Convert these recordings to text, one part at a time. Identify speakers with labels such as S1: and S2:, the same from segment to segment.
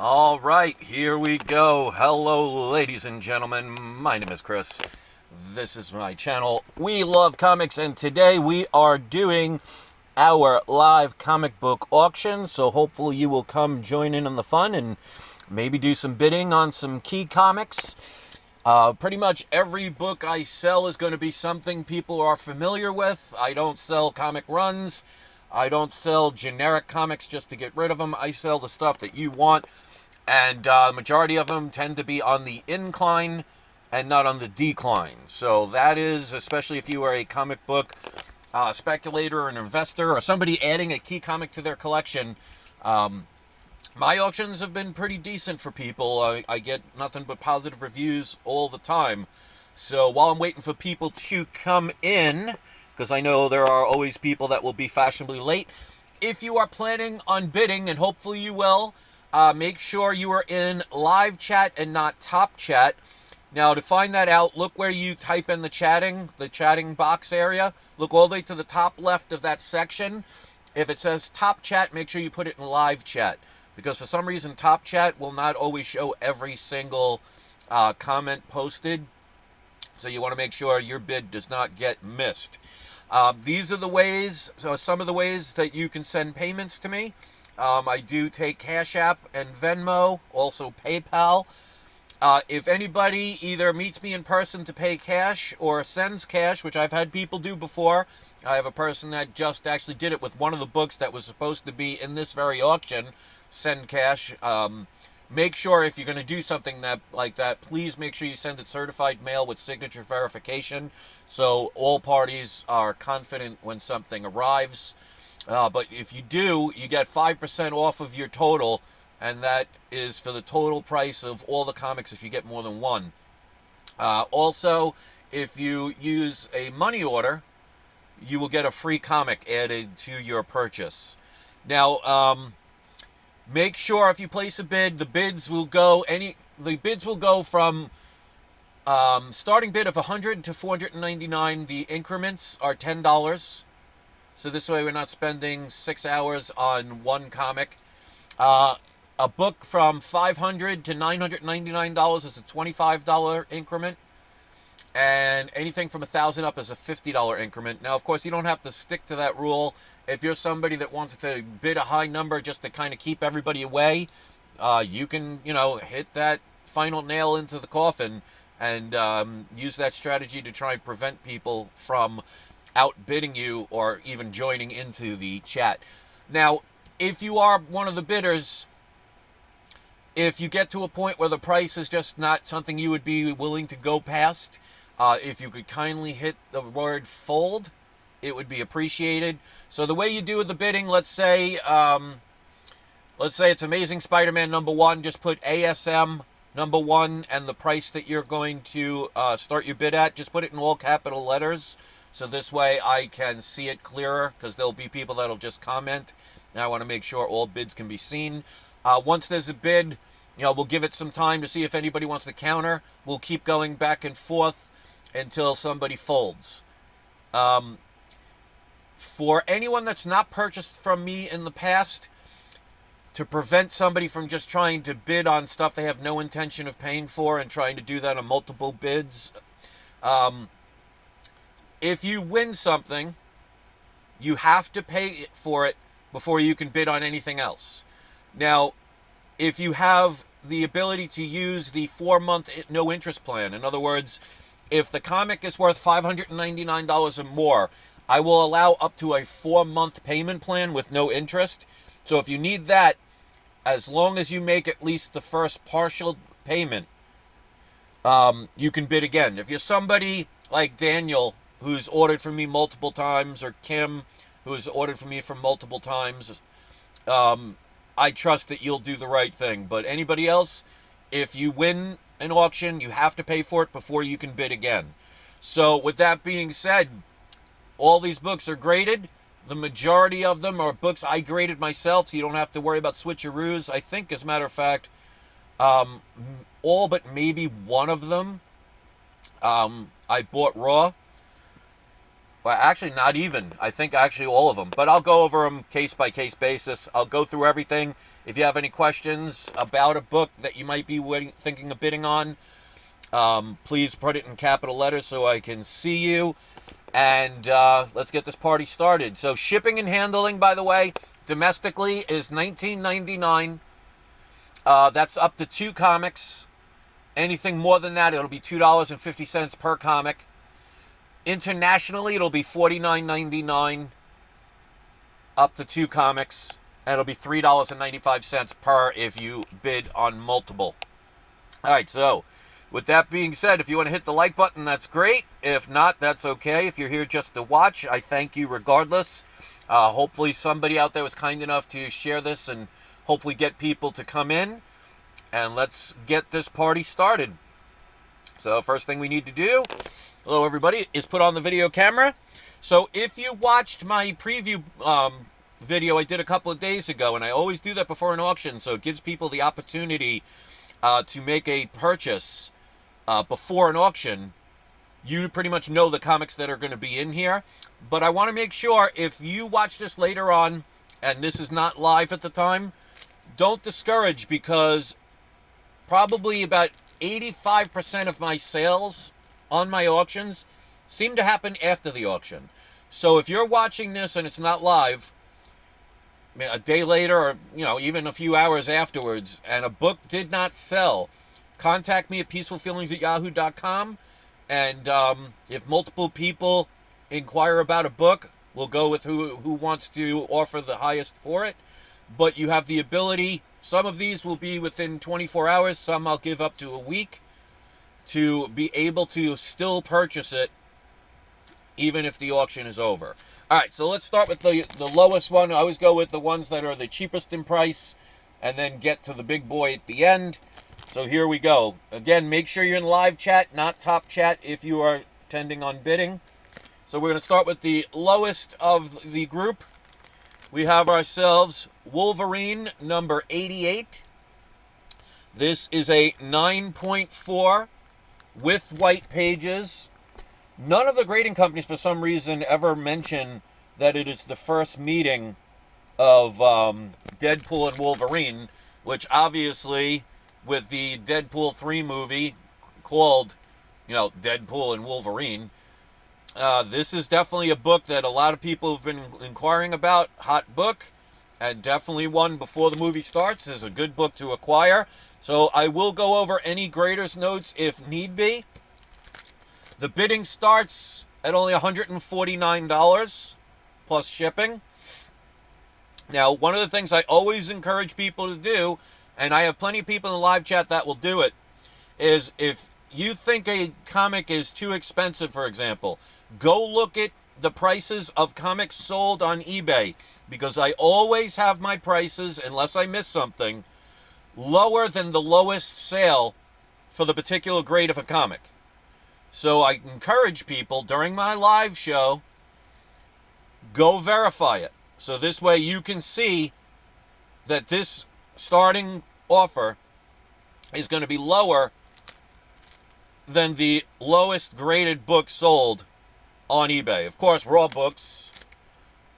S1: All right, here we go. Hello, ladies and gentlemen. My name is Chris. This is my channel. We love comics, and today we are doing our live comic book auction. So hopefully you will come join in on the fun and maybe do some bidding on some key comics. Pretty much every book I sell is going to be something people are familiar with. I don't sell comic runs. I don't sell generic comics just to get rid of them. I sell the stuff that you want. And the majority of them tend to be on the incline and not on the decline. So that is, especially if you are a comic book speculator or an investor or somebody adding a key comic to their collection, my auctions have been pretty decent for people. I get nothing but positive reviews all the time. So while I'm waiting for people to come in, because I know there are always people that will be fashionably late, if you are planning on bidding, and hopefully you will, make sure you are in live chat and not top chat. Now, to find that out, look where you type in the chatting box area. Look all the way to the top left of that section. If it says top chat, make sure you put it in live chat. Because for some reason, top chat will not always show every single comment posted. So you want to make sure your bid does not get missed. These are the ways, so some of the ways that you can send payments to me. I do take Cash App and Venmo, also PayPal. If anybody either meets me in person to pay cash or sends cash, which I've had people do before, I have a person that just actually did it with one of the books that was supposed to be in this very auction, send cash. Make sure if you're going to do something like that, please make sure you send it certified mail with signature verification so all parties are confident when something arrives. But if you do, you get 5% off of your total, and that is for the total price of all the comics if you get more than one. Also, if you use a money order, you will get a free comic added to your purchase. Now, make sure if you place a bid, the bids will go from starting bid of $100 to $499. The increments are $10. So this way we're not spending 6 hours on one comic. A book from $500 to $999 is a $25 increment. And anything from $1,000 up is a $50 increment. Now, of course, you don't have to stick to that rule. If you're somebody that wants to bid a high number just to kind of keep everybody away, you can, hit that final nail into the coffin and use that strategy to try and prevent people from outbidding you or even joining into the chat. Now, if you are one of the bidders, if you get to a point where the price is just not something you would be willing to go past, if you could kindly hit the word fold, it would be appreciated. So the way you do the bidding, let's say it's Amazing Spider-Man #1, just put ASM #1 and the price that you're going to start your bid at, just put it in all capital letters. So this way I can see it clearer, because there'll be people that'll just comment, and I want to make sure all bids can be seen. Once there's a bid, we'll give it some time to see if anybody wants to counter. We'll keep going back and forth until somebody folds. For anyone that's not purchased from me in the past, to prevent somebody from just trying to bid on stuff they have no intention of paying for and trying to do that on multiple bids, if you win something, you have to pay for it before you can bid on anything else. Now, if you have the ability to use the 4-month no interest plan, in other words, if the comic is worth $599 or more, I will allow up to a 4-month payment plan with no interest. So if you need that, as long as you make at least the first partial payment, you can bid again. If you're somebody like Daniel, who's ordered from me multiple times, or Kim, who's ordered from me from multiple times, I trust that you'll do the right thing. But anybody else, if you win an auction, you have to pay for it before you can bid again. So with that being said, all these books are graded. The majority of them are books I graded myself, so you don't have to worry about switcheroos. I think, as a matter of fact, all but maybe one of them I bought raw. Well, actually, not even. I think actually all of them. But I'll go over them case-by-case basis. I'll go through everything. If you have any questions about a book that you might be thinking of bidding on, please put it in capital letters so I can see you. And let's get this party started. So shipping and handling, by the way, domestically is $19.99. That's up to 2 comics. Anything more than that, it'll be $2.50 per comic. Internationally, it'll be $49.99 up to 2 comics, and it'll be $3.95 per if you bid on multiple. All right, so with that being said, if you want to hit the like button, that's great. If not, that's okay. If you're here just to watch, I thank you regardless. Hopefully somebody out there was kind enough to share this and hopefully get people to come in, and let's get this party started. So first thing we need to do, hello everybody, is put on the video camera. So if you watched my preview video I did a couple of days ago, and I always do that before an auction, so it gives people the opportunity to make a purchase before an auction, you pretty much know the comics that are going to be in here. But I want to make sure if you watch this later on, and this is not live at the time, don't discourage, because probably about 85% of my sales on my auctions seem to happen after the auction. So if you're watching this and it's not live, a day later or even a few hours afterwards, and a book did not sell, contact me at peacefulfeelings@yahoo.com, and if multiple people inquire about a book, we'll go with who wants to offer the highest for it. But you have the ability, some of these will be within 24 hours, some I'll give up to a week, to be able to still purchase it even if the auction is over. All right, so let's start with the lowest one. I always go with the ones that are the cheapest in price and then get to the big boy at the end. So here we go. Again, make sure you're in live chat, not top chat if you are intending on bidding. So we're going to start with the lowest of the group. We have ourselves Wolverine number 88. This is a 9.4 with white pages. None of the grading companies for some reason ever mention that it is the first meeting of Deadpool and Wolverine, which obviously with the Deadpool 3 movie called, Deadpool and Wolverine, this is definitely a book that a lot of people have been inquiring about. Hot book, and definitely one before the movie starts is a good book to acquire. So I will go over any graders' notes if need be. The bidding starts at only $149 plus shipping. Now, one of the things I always encourage people to do, and I have plenty of people in the live chat that will do it, is if you think a comic is too expensive, for example, go look at the prices of comics sold on eBay, because I always have my prices, unless I miss something, lower than the lowest sale for the particular grade of a comic. So I encourage people during my live show, go verify it. So this way you can see that this starting offer is going to be lower than the lowest graded book sold on eBay. Of course, raw books,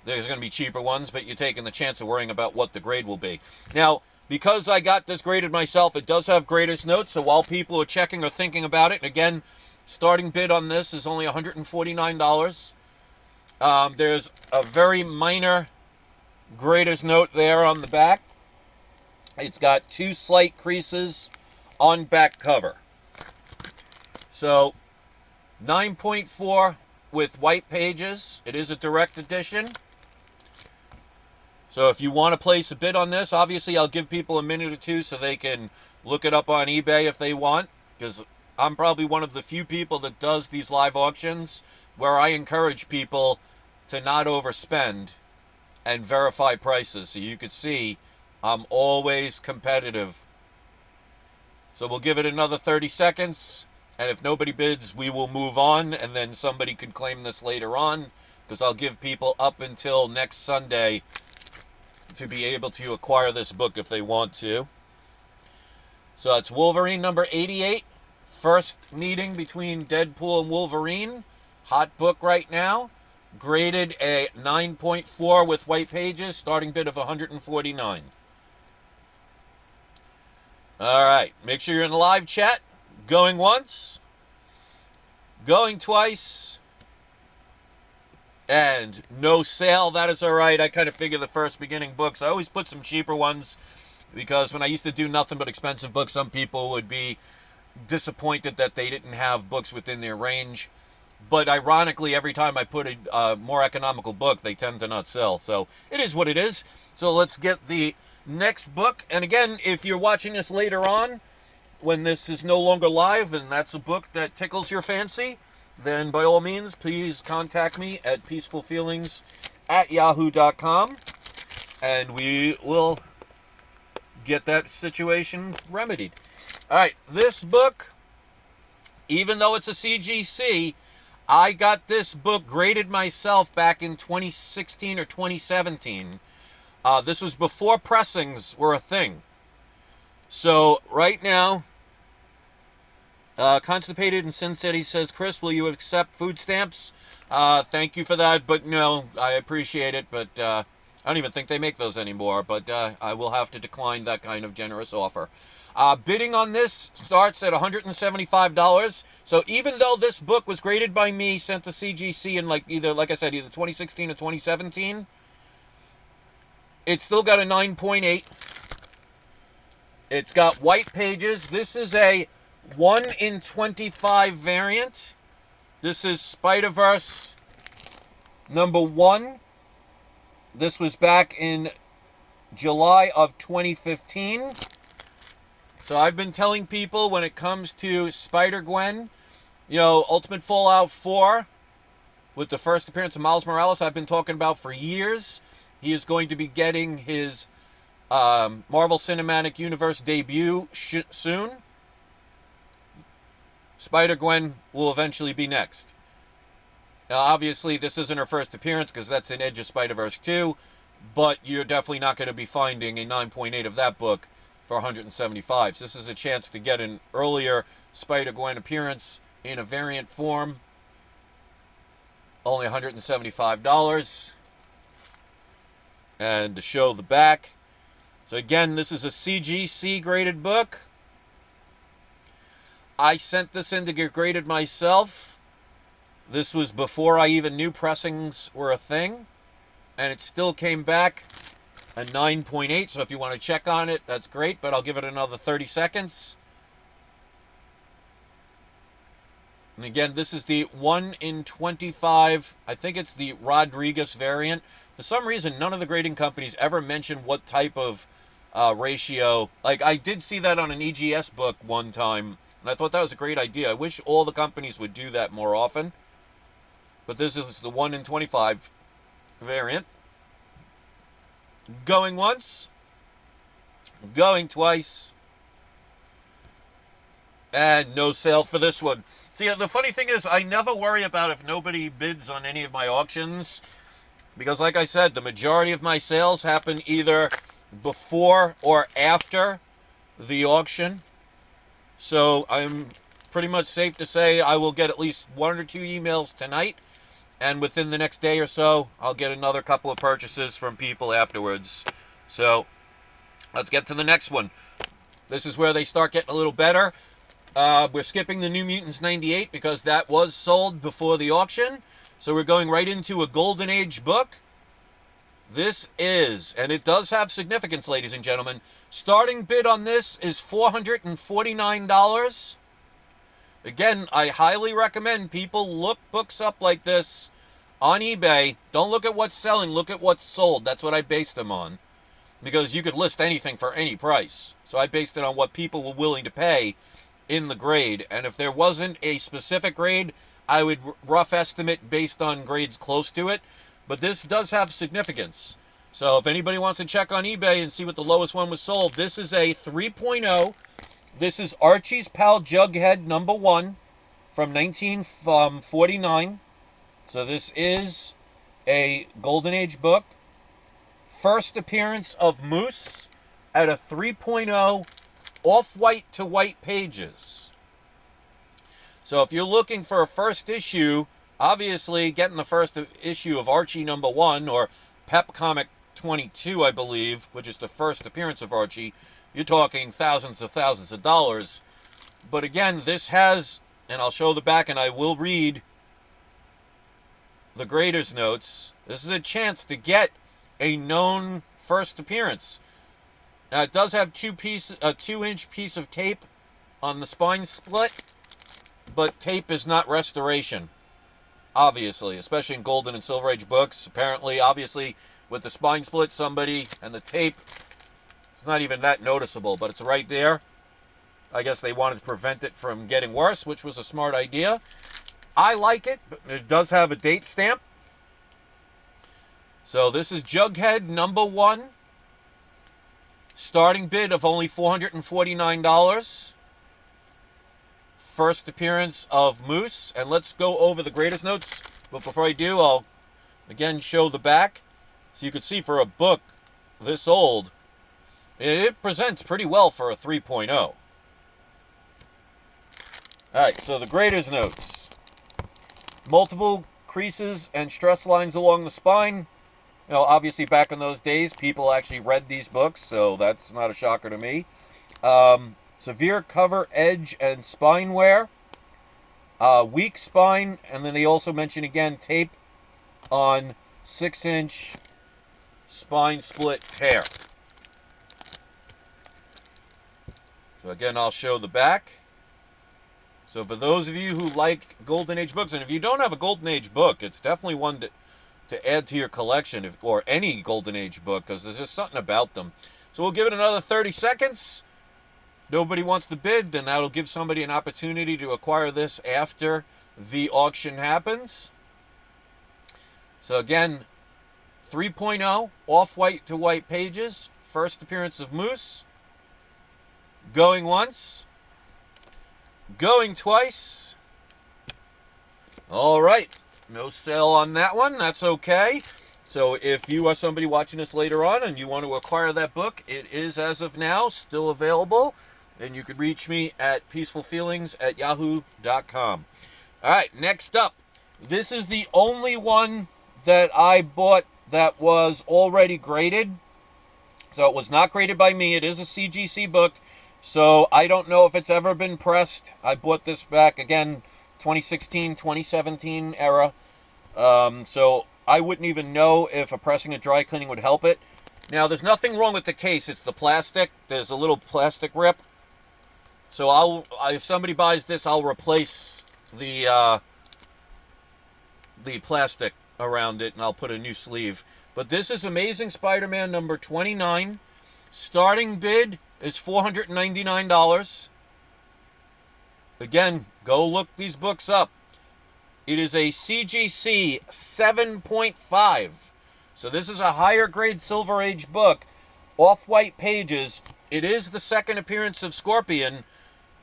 S1: there's going to be cheaper ones, but you're taking the chance of worrying about what the grade will be. Now, because I got this graded myself, it does have grader's notes, so while people are checking or thinking about it, and again, starting bid on this is only $149. There's a very minor grader's note there on the back. It's got 2 slight creases on back cover. So 9.4 with white pages. It is a direct edition. So if you want to place a bid on this, obviously I'll give people a minute or two so they can look it up on eBay if they want, because I'm probably one of the few people that does these live auctions where I encourage people to not overspend and verify prices. So you could see I'm always competitive. So we'll give it another 30 seconds, and if nobody bids, we will move on, and then somebody could claim this later on, because I'll give people up until next Sunday to be able to acquire this book if they want to. So it's Wolverine number 88. First meeting between Deadpool and Wolverine. Hot book right now. graded a 9.4 with white pages, starting bid of $149. All right, make sure you're in the live chat. Going once, going twice, and no sale. That is all right. I kind of figure the first beginning books, I always put some cheaper ones, because when I used to do nothing but expensive books, some people would be disappointed that they didn't have books within their range. But ironically, every time I put a more economical book, they tend to not sell. So it is what it is. So let's get the next book. And again, if you're watching this later on, when this is no longer live, and that's a book that tickles your fancy, then by all means, please contact me at peacefulfeelings@yahoo.com, and we will get that situation remedied. All right, this book, even though it's a CGC, I got this book graded myself back in 2016 or 2017. This was before pressings were a thing. So right now, Constipated in Sin City says, Chris, will you accept food stamps? Thank you for that, but no, I appreciate it, but I don't even think they make those anymore, but I will have to decline that kind of generous offer. Bidding on this starts at $175. So even though this book was graded by me, sent to CGC in either 2016 or 2017, it's still got a 9.8. It's got white pages. This is a 1 in 25 variant. This is Spider-Verse #1. This was back in July of 2015. So I've been telling people, when it comes to Spider-Gwen, Ultimate Fallout 4, with the first appearance of Miles Morales, I've been talking about for years. He is going to be getting his Marvel Cinematic Universe debut soon. Spider-Gwen will eventually be next. Now, obviously, this isn't her first appearance, because that's in Edge of Spider-Verse 2, but you're definitely not going to be finding a 9.8 of that book for $175. So this is a chance to get an earlier Spider-Gwen appearance in a variant form. Only $175. And to show the back. So again, this is a CGC graded book. I sent this in to get graded myself. This was before I even knew pressings were a thing. And it still came back a 9.8. So if you want to check on it, that's great. But I'll give it another 30 seconds. And again, this is the 1 in 25. I think it's the Rodriguez variant. For some reason, none of the grading companies ever mention what type of ratio. Like, I did see that on an EGS book one time, and I thought that was a great idea. I wish all the companies would do that more often. But this is the 1 in 25 variant. Going once. Going twice. And no sale for this one. See, the funny thing is, I never worry about if nobody bids on any of my auctions. Because like I said, the majority of my sales happen either before or after the auction. So I'm pretty much safe to say I will get at least 1 or 2 emails tonight. And within the next day or so, I'll get another couple of purchases from people afterwards. So let's get to the next one. This is where they start getting a little better. We're skipping the New Mutants 98 because that was sold before the auction. So we're going right into a Golden Age book. This is, and it does have significance, ladies and gentlemen. Starting bid on this is $449. Again, I highly recommend people look books up like this on eBay. Don't look at what's selling, look at what's sold. That's what I based them on. Because you could list anything for any price. So I based it on what people were willing to pay in the grade. And if there wasn't a specific grade, I would rough estimate based on grades close to it. But this does have significance. So if anybody wants to check on eBay and see what the lowest one was sold, this is a 3.0. This is Archie's Pal Jughead #1 from 1949. So this is a Golden Age book. First appearance of Moose at a 3.0, off-white to white pages. So if you're looking for a first issue Obviously, getting the first issue of Archie #1, or Pep Comic 22, I believe, which is the first appearance of Archie, you're talking thousands of dollars. But again, this has, and I'll show the back, and I will read the grader's notes. This is a chance to get a known first appearance. Now, it does have a 2-inch piece of tape on the spine split, but tape is not restoration, obviously, especially in Golden and Silver Age books. Apparently, obviously, with the spine split, somebody, and the tape, it's not even that noticeable, but it's right there. I guess they wanted to prevent it from getting worse, which was a smart idea. I like it, but it does have a date stamp. So this is Jughead #1. Starting bid of only $449. First appearance of Moose. And let's go over the greatest notes. But before I do, I'll again show the back. So you can see for a book this old, it presents pretty well for a 3.0. Alright, so the grader's notes. Multiple creases and stress lines along the spine. You know, obviously back in those days, people actually read these books, so that's not a shocker to me. Severe cover, edge, and spine wear. Weak spine, and then they also mention again tape on 6-inch spine split hair. So again, I'll show the back. So for those of you who like Golden Age books, and if you don't have a Golden Age book, it's definitely one to add to your collection, or any Golden Age book, because there's just something about them. So we'll give it another 30 seconds. If nobody wants to bid, then that'll give somebody an opportunity to acquire this after the auction happens. So again, 3.0, off-white to white pages, first appearance of Moose. Going once. Going twice. All right. No sale on that one. That's okay. So if you are somebody watching this later on and you want to acquire that book, it is, as of now, still available. And you can reach me at peacefulfeelings@yahoo.com. All right. Next up. This is the only one that I bought that was already graded. So it was not graded by me. It is a CGC book. So I don't know if it's ever been pressed. I bought this back, again, 2016, 2017 era. So I wouldn't even know if a pressing and dry cleaning would help it. Now, there's nothing wrong with the case. It's the plastic. There's a little plastic rip. So if somebody buys this, I'll replace the plastic around it, and I'll put a new sleeve. But this is Amazing Spider-Man number 29. Starting bid is $499. Again, go look these books up. It is a CGC 7.5. So this is a higher grade Silver Age book. Off-white pages. It is the second appearance of Scorpion.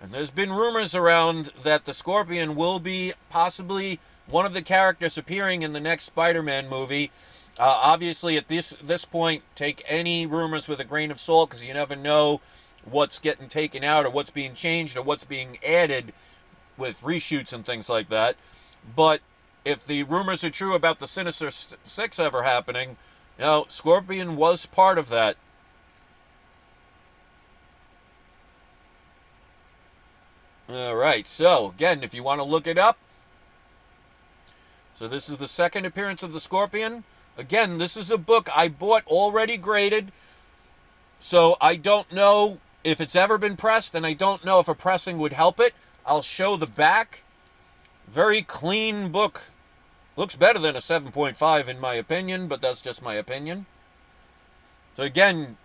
S1: And there's been rumors around that the Scorpion will be possibly one of the characters appearing in the next Spider-Man movie. Obviously, at this point, take any rumors with a grain of salt, because you never know what's getting taken out or what's being changed or what's being added with reshoots and things like that. But if the rumors are true about the Sinister Six ever happening, you know, Scorpion was part of that. All right, so again, if you want to look it up, so this is the second appearance of the Scorpion. Again, this is a book I bought already graded, so I don't know if it's ever been pressed, and I don't know if a pressing would help it. I'll show the back. Very clean book. Looks better than a 7.5 in my opinion, but that's just my opinion. So again,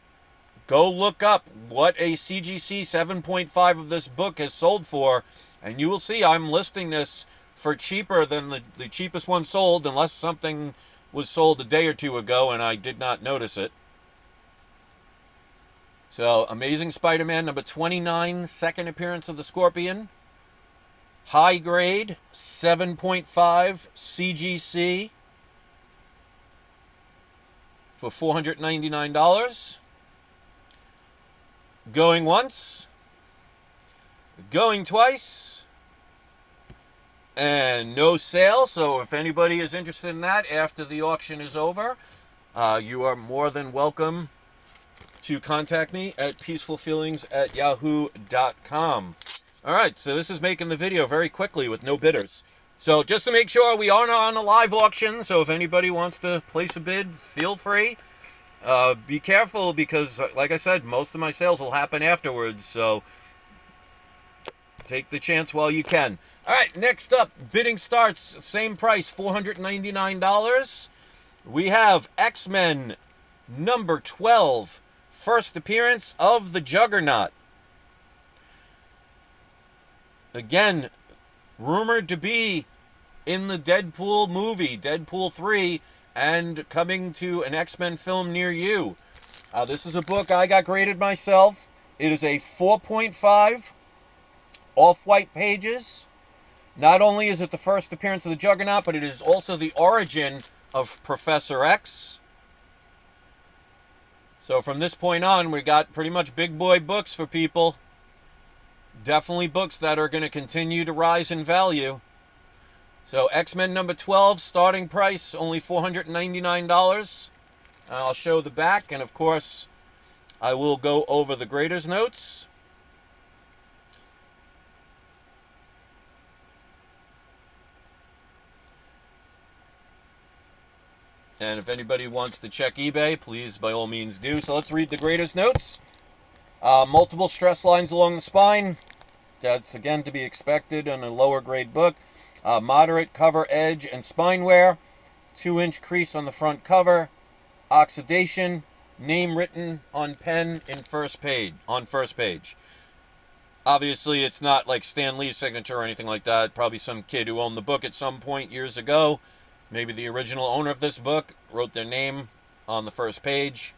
S1: go look up what a CGC 7.5 of this book has sold for, and you will see I'm listing this for cheaper than the cheapest one sold, unless something was sold a day or two ago and I did not notice it. So, Amazing Spider-Man number 29, second appearance of the Scorpion. High grade, 7.5 CGC for $499. Going once. Going twice. and no sale. So if anybody is interested in that after the auction is over, you are more than welcome to contact me at peacefulfeelings@yahoo.com. All right, so this is making the video very quickly with no bidders. So just to make sure, we are on a live auction, so if anybody wants to place a bid, feel free. Be careful because, like I said, most of my sales will happen afterwards, so take the chance while you can. All right, next up, bidding starts, same price, $499. We have X-Men number 12, first appearance of the Juggernaut. Again, rumored to be in the Deadpool movie, Deadpool 3, and coming to an X-Men film near you. This is a book I got graded myself. It is a 4.5, off-white pages. Not only is it the first appearance of the Juggernaut, but it is also the origin of Professor X. So from this point on, we got pretty much big boy books for people. Definitely books that are going to continue to rise in value. So X-Men number 12, starting price, only $499. I'll show the back, and of course, I will go over the grader's notes. And if anybody wants to check eBay, please, by all means, do. So let's read the grader's notes. Multiple stress lines along the spine. That's, again, to be expected in a lower grade book. Moderate cover edge and spine wear. 2-inch crease on the front cover. Oxidation. Name written on pen in first page. Obviously, it's not like Stan Lee's signature or anything like that. Probably some kid who owned the book at some point years ago. Maybe the original owner of this book wrote their name on the first page.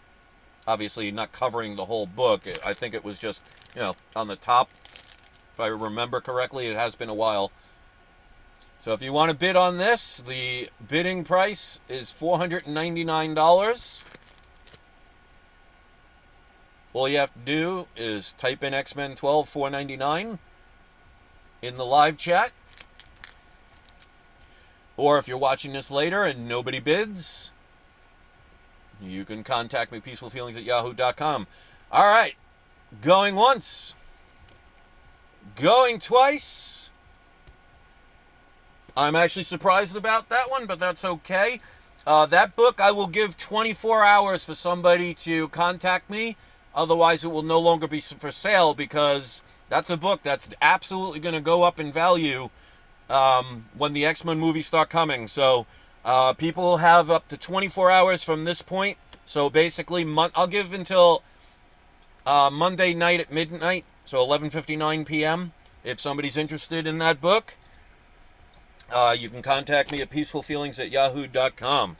S1: Obviously, not covering the whole book. I think it was just, on the top. If I remember correctly, it has been a while. So if you want to bid on this, the bidding price is $499. All you have to do is type in X-Men 12 $499 in the live chat. Or if you're watching this later and nobody bids, you can contact me, peacefulfeelings@yahoo.com. All right, going once, going twice. I'm actually surprised about that one, but that's okay. That book, I will give 24 hours for somebody to contact me. Otherwise, it will no longer be for sale, because that's a book that's absolutely going to go up in value when the X-Men movies start coming. So people will have up to 24 hours from this point. So basically, I'll give until Monday night at midnight, so 11:59 p.m. If somebody's interested in that book, you can contact me at peacefulfeelings@yahoo.com.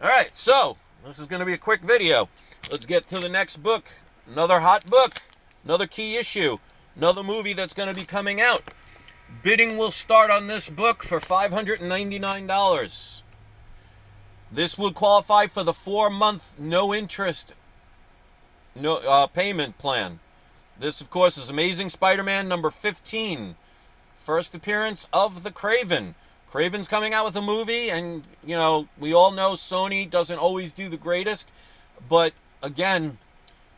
S1: All right, so this is going to be a quick video. Let's get to the next book. Another hot book, another key issue, another movie that's going to be coming out. Bidding will start on this book for $599. This would qualify for the 4-month no-interest payment plan. This, of course, is Amazing Spider-Man number 15. First appearance of the Kraven. Kraven's coming out with a movie, and, we all know Sony doesn't always do the greatest. But, again,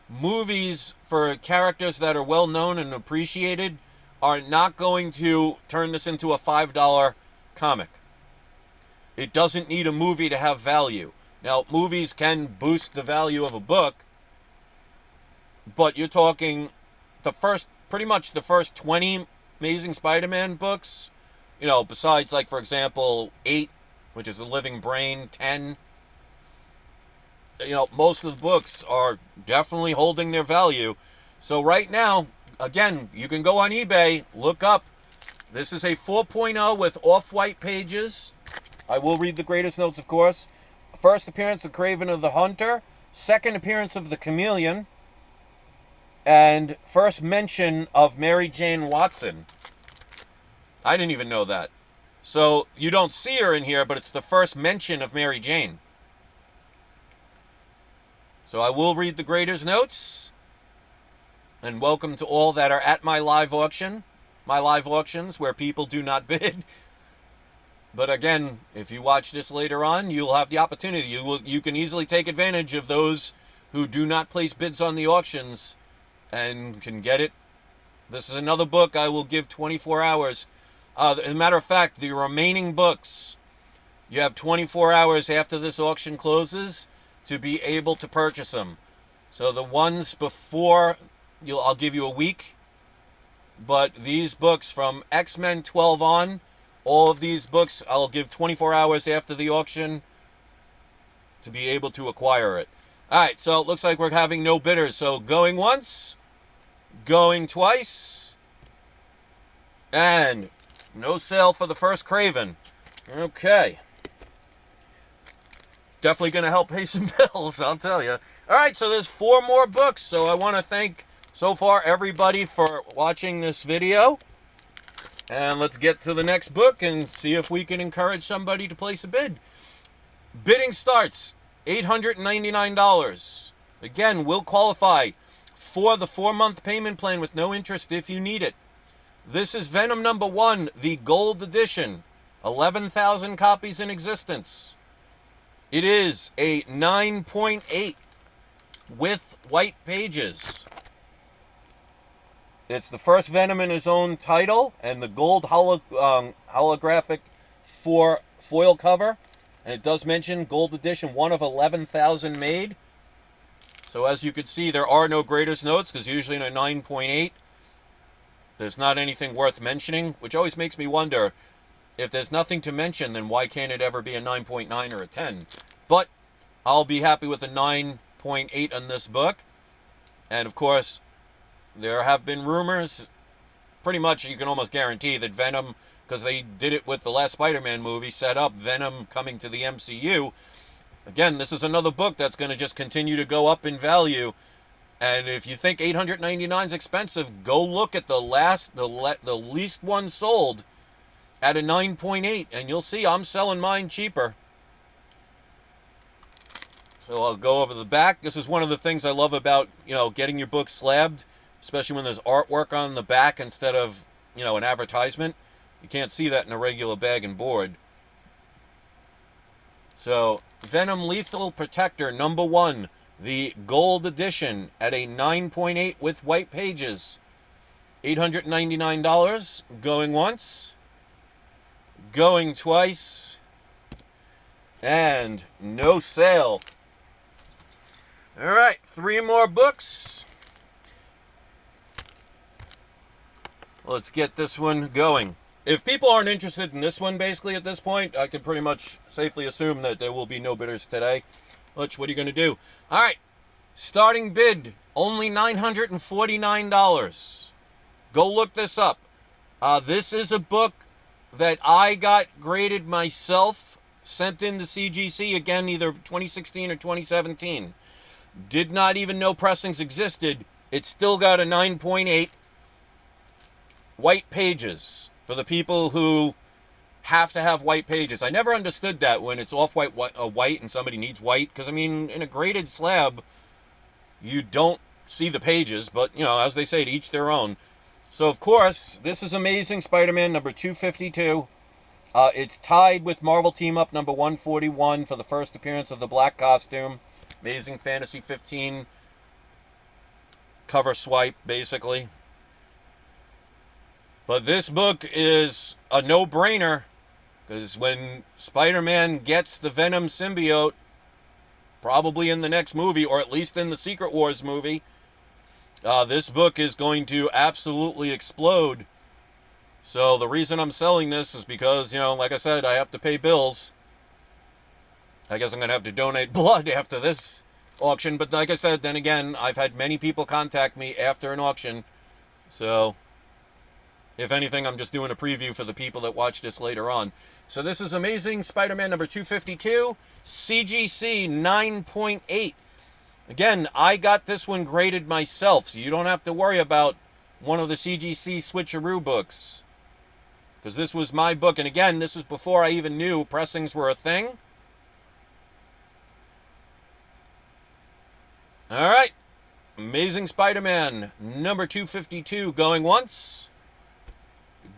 S1: movies for characters that are well-known and appreciated are not going to turn this into a $5 comic. It doesn't need a movie to have value. Now, movies can boost the value of a book, but you're talking pretty much the first 20 Amazing Spider-Man books, besides, like, for example, 8, which is The Living Brain, 10. Most of the books are definitely holding their value. So right now, again, you can go on eBay, look up. This is a 4.0 with off-white pages. I will read the greatest notes, of course. First appearance of Kraven of the Hunter. Second appearance of the Chameleon. And first mention of Mary Jane Watson. I didn't even know that. So you don't see her in here, but it's the first mention of Mary Jane. So I will read the grader's notes. And welcome to all that are at my live auction. My live auctions where people do not bid. But again, if you watch this later on, you'll have the opportunity. You can easily take advantage of those who do not place bids on the auctions and can get it. This is another book I will give 24 hours. As a matter of fact, the remaining books, you have 24 hours after this auction closes to be able to purchase them. So the ones before, I'll give you a week. But these books from X-Men 12 on, all of these books, I'll give 24 hours after the auction to be able to acquire it. Alright, so it looks like we're having no bidders. So going once, going twice, and no sale for the first Craven. Okay. Definitely going to help pay some bills, I'll tell you. Alright, so there's 4 more books. So I want to thank, so far, everybody for watching this video. And let's get to the next book and see if we can encourage somebody to place a bid. Bidding starts $899. Again, will qualify for the 4-month payment plan with no interest if you need it. This is Venom number 1, the gold edition. 11,000 copies in existence. It is a 9.8 with white pages. It's the first Venom in his own title, and the gold holographic foil cover. And it does mention gold edition, 1 of 11,000 made. So as you can see, there are no graders notes, because usually in a 9.8, there's not anything worth mentioning, which always makes me wonder, if there's nothing to mention, then why can't it ever be a 9.9 or a 10? But I'll be happy with a 9.8 on this book. And of course, there have been rumors, pretty much you can almost guarantee that Venom, because they did it with the last Spider-Man movie, set up Venom coming to the MCU. Again, this is another book that's going to just continue to go up in value. And if you think $899 is expensive, go look at the least one sold at a 9.8, and you'll see I'm selling mine cheaper. So I'll go over the back. This is one of the things I love about, getting your book slabbed, especially when there's artwork on the back instead of, an advertisement. You can't see that in a regular bag and board. So, Venom Lethal Protector number 1, the gold edition at a 9.8 with white pages. $899, going once, going twice, and no sale. Alright, 3 more books. Let's get this one going. If people aren't interested in this one, basically, at this point, I can pretty much safely assume that there will be no bidders today. Which, what are you going to do? Alright, starting bid, only $949. Go look this up. This is a book that I got graded myself, sent in to CGC, again, either 2016 or 2017. Did not even know pressings existed. It still got a 9.8 white pages for the people who have to have white pages. I never understood that when it's off-white white and somebody needs white, because, I mean, in a graded slab, you don't see the pages, but, as they say, to each their own. So, of course, this is Amazing Spider-Man number 252. It's tied with Marvel Team Up number 141 for the first appearance of the black costume. Amazing Fantasy 15 cover swipe, basically. But this book is a no-brainer, because when Spider-Man gets the Venom symbiote, probably in the next movie, or at least in the Secret Wars movie, this book is going to absolutely explode. So the reason I'm selling this is because, like I said, I have to pay bills. I guess I'm going to have to donate blood after this auction. But like I said, then again, I've had many people contact me after an auction. So, if anything, I'm just doing a preview for the people that watch this later on. So this is Amazing Spider-Man number 252, CGC 9.8. Again, I got this one graded myself, so you don't have to worry about one of the CGC switcheroo books. Because this was my book, and again, this was before I even knew pressings were a thing. Alright, Amazing Spider-Man number 252, going once,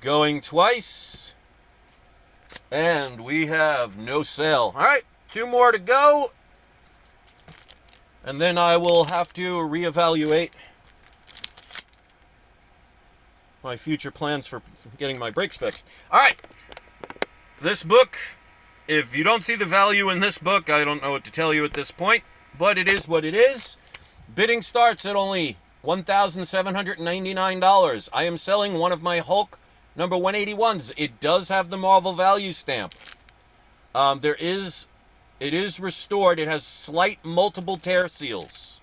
S1: going twice, And we have no sale. All right, 2 more to go. And then I will have to reevaluate my future plans for getting my brakes fixed. All right, this book, if you don't see the value in this book, I don't know what to tell you at this point, but it is what it is. Bidding starts at only $1,799. I am selling one of my Hulk number 181s. It does have the Marvel value stamp. It is restored. It has slight multiple tear seals.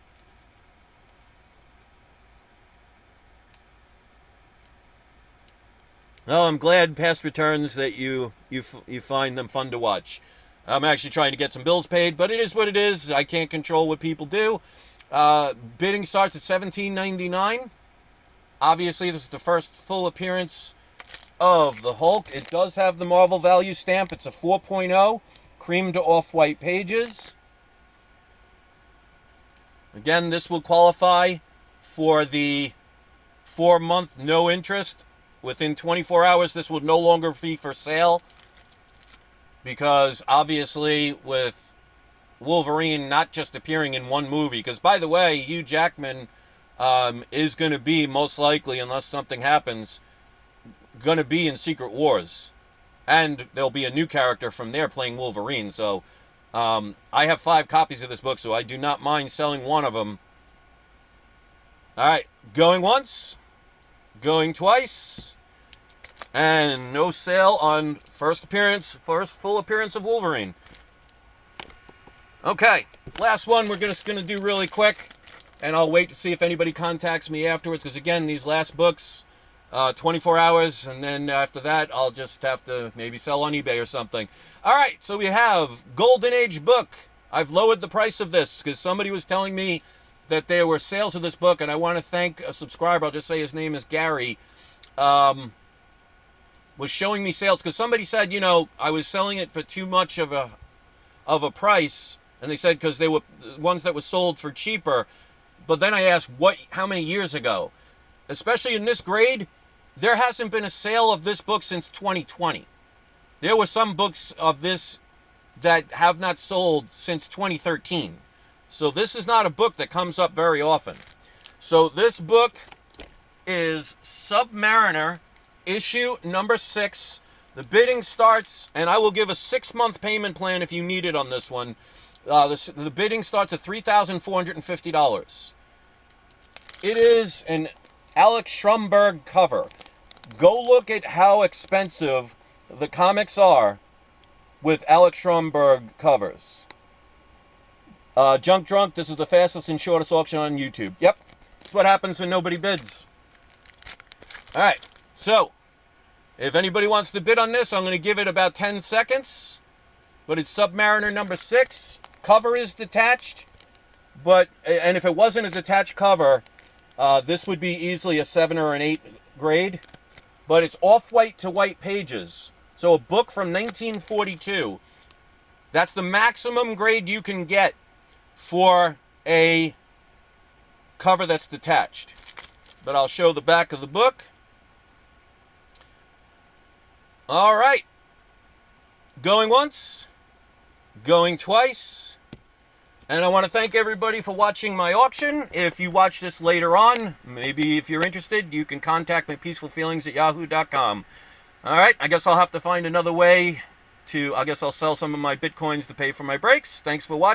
S1: Oh, I'm glad past returns that you find them fun to watch. I'm actually trying to get some bills paid, but it is what it is. I can't control what people do. Bidding starts at $17.99. Obviously, this is the first full appearance of the Hulk. It does have the Marvel value stamp. It's a 4.0, cream to off-white pages. Again, this will qualify for the 4-month no interest. Within 24 hours, this will no longer be for sale, because obviously with Wolverine not just appearing in one movie, because by the way, Hugh Jackman is going to be, most likely, unless something happens, going to be in Secret Wars. And there'll be a new character from there playing Wolverine. So I have 5 copies of this book, so I do not mind selling one of them. All right, going once, going twice, and no sale on first full appearance of Wolverine. Okay, last one we're just going to do really quick, and I'll wait to see if anybody contacts me afterwards, because again, these last books, 24 hours, and then after that, I'll just have to maybe sell on eBay or something. All right, so we have Golden Age book. I've lowered the price of this because somebody was telling me that there were sales of this book, and I want to thank a subscriber. I'll just say his name is Gary. Was showing me sales because somebody said, you know, I was selling it for too much of a price, and they said because they were ones that were sold for cheaper. But then I asked, how many years ago? Especially in this grade, there hasn't been a sale of this book since 2020. There were some books of this that have not sold since 2013. So this is not a book that comes up very often. So this book is Submariner, issue number 6. The bidding starts, and I will give a 6-month payment plan if you need it on this one. The bidding starts at $3,450. It is an Alex Schomburg cover. Go look at how expensive the comics are with Alex Schomburg covers. Junk Drunk, this is the fastest and shortest auction on YouTube. Yep, that's what happens when nobody bids. All right, so if anybody wants to bid on this, I'm going to give it about 10 seconds. But it's Submariner number 6. Cover is detached. And if it wasn't a detached cover, this would be easily a 7 or an 8 grade. But it's off-white to white pages. So a book from 1942. That's the maximum grade you can get for a cover that's detached. But I'll show the back of the book. All right. Going once. Going twice. And I want to thank everybody for watching my auction. If you watch this later on, maybe if you're interested, you can contact me, peacefulfeelings@yahoo.com. All right, I guess I'll have to find another way to, I guess I'll sell some of my Bitcoins to pay for my brakes. Thanks for watching.